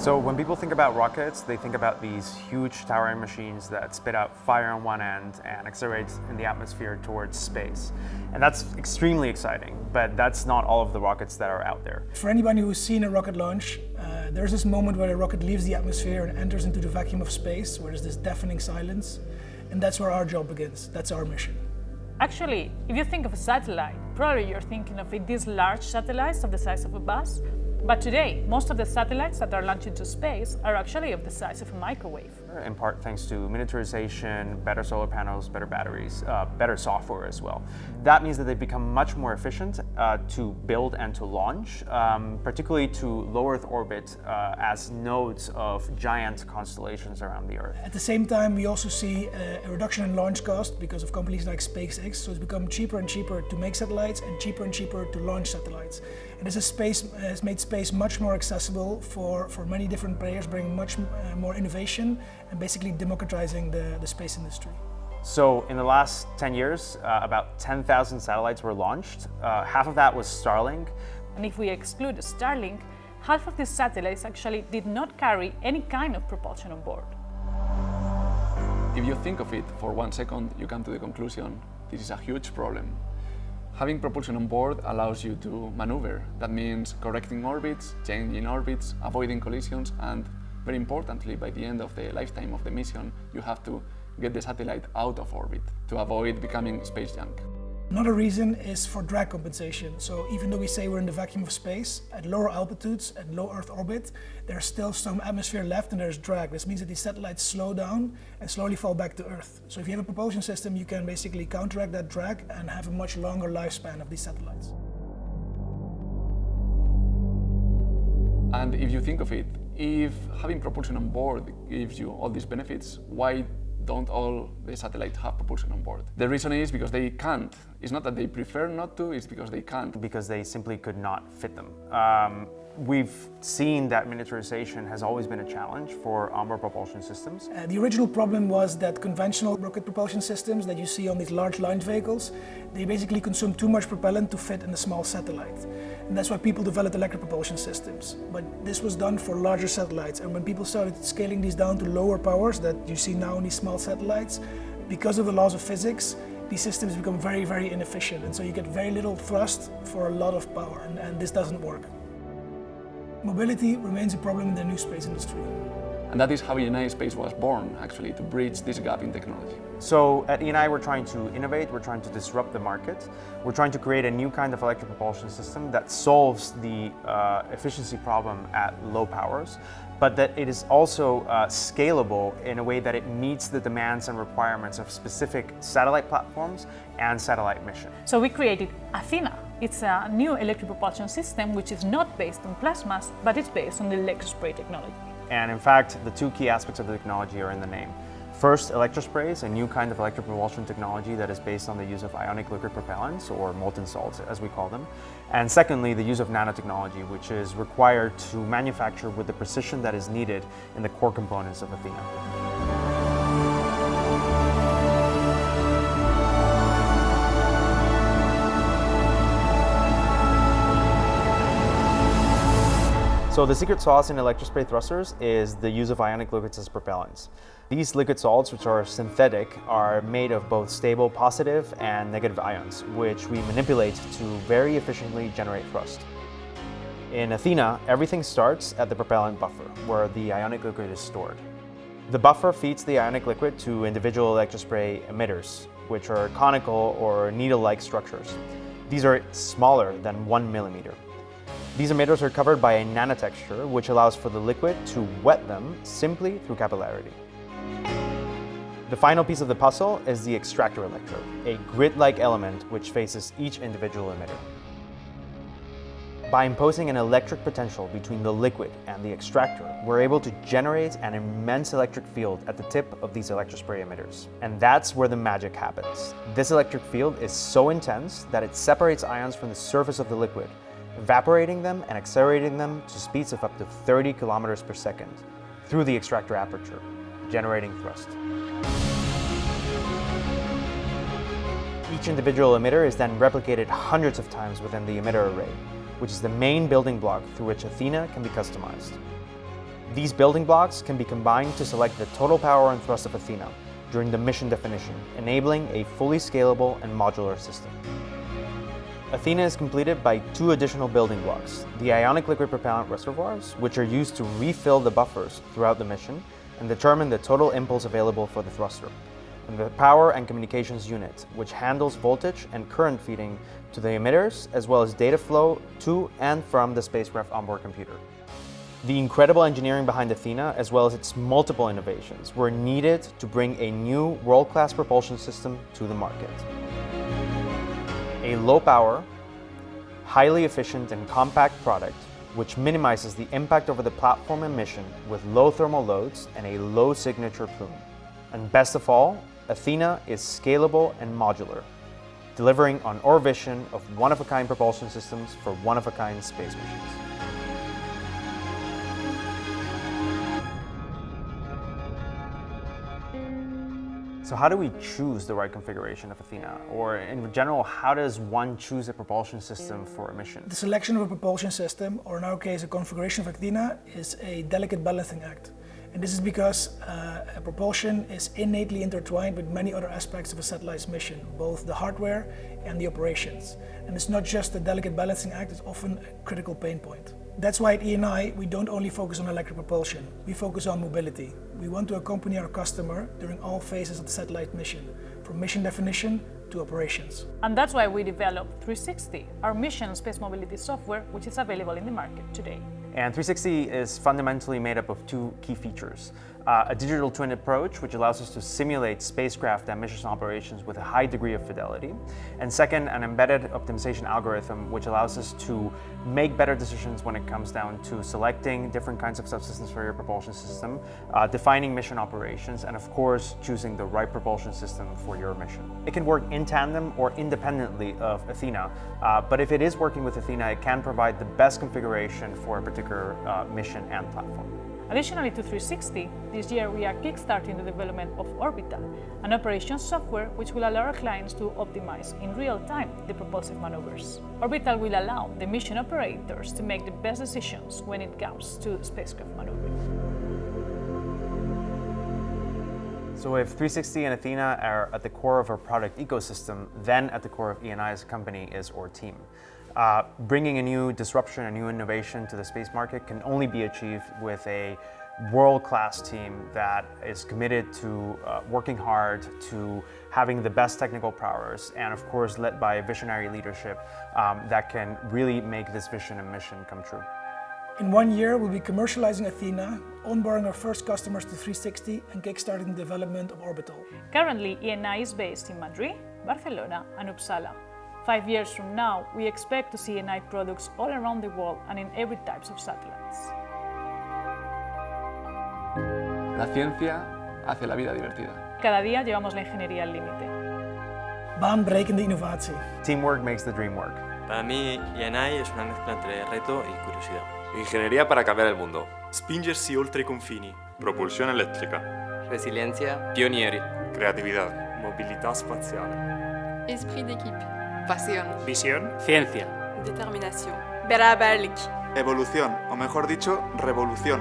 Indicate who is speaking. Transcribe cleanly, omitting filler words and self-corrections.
Speaker 1: So when people think about rockets, they think about these huge towering machines that spit out fire on one end and accelerate in the atmosphere towards space. And that's extremely exciting, but that's not all of the rockets that are out there.
Speaker 2: For anybody who's seen a rocket launch, there's this moment where the rocket leaves the atmosphere and enters into the vacuum of space, where there's this deafening silence. And that's where our job begins. That's our mission.
Speaker 3: Actually, if you think of a satellite, probably you're thinking of these large satellites of the size of a bus. But today, most of the satellites that are launched into space are actually of the size of a microwave.
Speaker 1: In part thanks to miniaturization, better solar panels, better batteries, better software as well. That means that they've become much more efficient to build and to launch, particularly to low Earth orbit as nodes of giant constellations around the Earth.
Speaker 2: At the same time, we also see a reduction in launch cost because of companies like SpaceX. So it's become cheaper and cheaper to make satellites and cheaper to launch satellites. And this has made space much more accessible for many different players, bringing much more innovation and basically democratizing the space industry.
Speaker 1: So in the last 10 years, about 10,000 satellites were launched. Half of that was Starlink.
Speaker 3: And if we exclude Starlink, half of these satellites actually did not carry any kind of propulsion on board.
Speaker 4: If you think of it for 1 second, you come to the conclusion this is a huge problem. Having propulsion on board allows you to maneuver. That means correcting orbits, changing orbits, avoiding collisions, and very importantly, by the end of the lifetime of the mission, you have to get the satellite out of orbit to avoid becoming space junk.
Speaker 2: Another reason is for drag compensation. So even though we say we're in the vacuum of space, at lower altitudes, at low Earth orbit, there's still some atmosphere left and there's drag. This means that these satellites slow down and slowly fall back to Earth. So if you have a propulsion system, you can basically counteract that drag and have a much longer lifespan of these satellites.
Speaker 4: And if you think of it, if having propulsion on board gives you all these benefits, why don't all the satellites have propulsion on board? The reason is because they can't. It's not that they prefer not to, it's because they can't.
Speaker 1: Because they simply could not fit them. We've seen that miniaturization has always been a challenge for onboard propulsion systems.
Speaker 2: The original problem was that conventional rocket propulsion systems that you see on these large launch vehicles, they basically consume too much propellant to fit in a small satellite. And that's why people developed electric propulsion systems. But this was done for larger satellites. And when people started scaling these down to lower powers that you see now in these small satellites, because of the laws of physics, these systems become very, very inefficient. And so you get very little thrust for a lot of power, and this doesn't work. Mobility remains a problem in the new space industry.
Speaker 4: And that is how IENAI SPACE was born, actually, to bridge this gap in technology.
Speaker 1: So at IENAI, we're trying to innovate, we're trying to disrupt the market. We're trying to create a new kind of electric propulsion system that solves the efficiency problem at low powers, but that it is also scalable in a way that it meets the demands and requirements of specific satellite platforms and satellite mission.
Speaker 3: So we created Athena. It's a new electric propulsion system which is not based on plasmas, but it's based on the electrospray technology.
Speaker 1: And in fact, the two key aspects of the technology are in the name. First, electrospray is a new kind of electric propulsion technology that is based on the use of ionic liquid propellants, or molten salts as we call them. And secondly, the use of nanotechnology, which is required to manufacture with the precision that is needed in the core components of Athena. So the secret sauce in electrospray thrusters is the use of ionic liquids as propellants. These liquid salts, which are synthetic, are made of both stable positive and negative ions, which we manipulate to very efficiently generate thrust. In Athena, everything starts at the propellant buffer, where the ionic liquid is stored. The buffer feeds the ionic liquid to individual electrospray emitters, which are conical or needle-like structures. These are smaller than 1 millimeter. These emitters are covered by a nanotexture, which allows for the liquid to wet them simply through capillarity. The final piece of the puzzle is the extractor electrode, a grid-like element which faces each individual emitter. By imposing an electric potential between the liquid and the extractor, we're able to generate an immense electric field at the tip of these electrospray emitters. And that's where the magic happens. This electric field is so intense that it separates ions from the surface of the liquid, evaporating them and accelerating them to speeds of up to 30 kilometers per second through the extractor aperture, generating thrust. Each individual emitter is then replicated hundreds of times within the emitter array, which is the main building block through which Athena can be customized. These building blocks can be combined to select the total power and thrust of Athena during the mission definition, enabling a fully scalable and modular system. Athena is completed by two additional building blocks, the ionic liquid propellant reservoirs, which are used to refill the buffers throughout the mission and determine the total impulse available for the thruster, and the power and communications unit, which handles voltage and current feeding to the emitters, as well as data flow to and from the spacecraft onboard computer. The incredible engineering behind Athena, as well as its multiple innovations, were needed to bring a new world-class propulsion system to the market. A low-power, highly efficient and compact product which minimizes the impact over the platform and mission with low thermal loads and a low signature plume. And best of all, Athena is scalable and modular, delivering on our vision of one-of-a-kind propulsion systems for one-of-a-kind space missions. So how do we choose the right configuration of Athena? Or in general, how does one choose a propulsion system for a mission?
Speaker 2: The selection of a propulsion system, or in our case a configuration of Athena, is a delicate balancing act. And this is because a propulsion is innately intertwined with many other aspects of a satellite's mission, both the hardware and the operations. And it's not just a delicate balancing act, it's often a critical pain point. That's why at IENAI we don't only focus on electric propulsion, we focus on mobility. We want to accompany our customer during all phases of the satellite mission, from mission definition to operations.
Speaker 3: And that's why we developed 360, our mission space mobility software, which is available in the market today.
Speaker 1: And 360 is fundamentally made up of two key features. A digital twin approach, which allows us to simulate spacecraft and mission operations with a high degree of fidelity. And second, an embedded optimization algorithm, which allows us to make better decisions when it comes down to selecting different kinds of subsystems for your propulsion system, defining mission operations, and of course, choosing the right propulsion system for your mission. It can work in tandem or independently of Athena, but if it is working with Athena, it can provide the best configuration for a particular mission and platform.
Speaker 3: Additionally to 360, this year we are kickstarting the development of Orbital, an operations software which will allow our clients to optimize in real time the propulsive maneuvers. Orbital will allow the mission operators to make the best decisions when it comes to spacecraft maneuvering.
Speaker 1: So if 360 and Athena are at the core of our product ecosystem, then at the core of IENAI as a company is our team. Bringing a new disruption, a new innovation to the space market can only be achieved with a world-class team that is committed to working hard, to having the best technical prowess, and of course led by visionary leadership that can really make this vision and mission come true.
Speaker 2: In 1 year, we'll be commercializing Athena, onboarding our first customers to 360 and kickstarting the development of Orbital.
Speaker 3: Currently, IENAI is based in Madrid, Barcelona and Uppsala. 5 years from now, we expect to see IENAI products all around the world and in every type of satellites.
Speaker 4: La ciencia hace la vida divertida.
Speaker 3: Cada día llevamos la ingeniería al límite.
Speaker 2: Baanbrekende innovatie.
Speaker 1: Teamwork makes the dream work.
Speaker 5: Para mí, IENAI es una mezcla entre reto y curiosidad.
Speaker 6: Ingegneria para cambiare il mondo.
Speaker 7: Spingersi oltre i confini. Propulsione elettrica.
Speaker 8: Resilienza.
Speaker 6: Pionieri.
Speaker 7: Creatividad. Mobilità spaziale.
Speaker 9: Esprit d'équipe. Pasión.
Speaker 7: Visión.
Speaker 5: Ciencia.
Speaker 9: Determinación. Beraberlik.
Speaker 10: Evolución, o mejor dicho, revolución.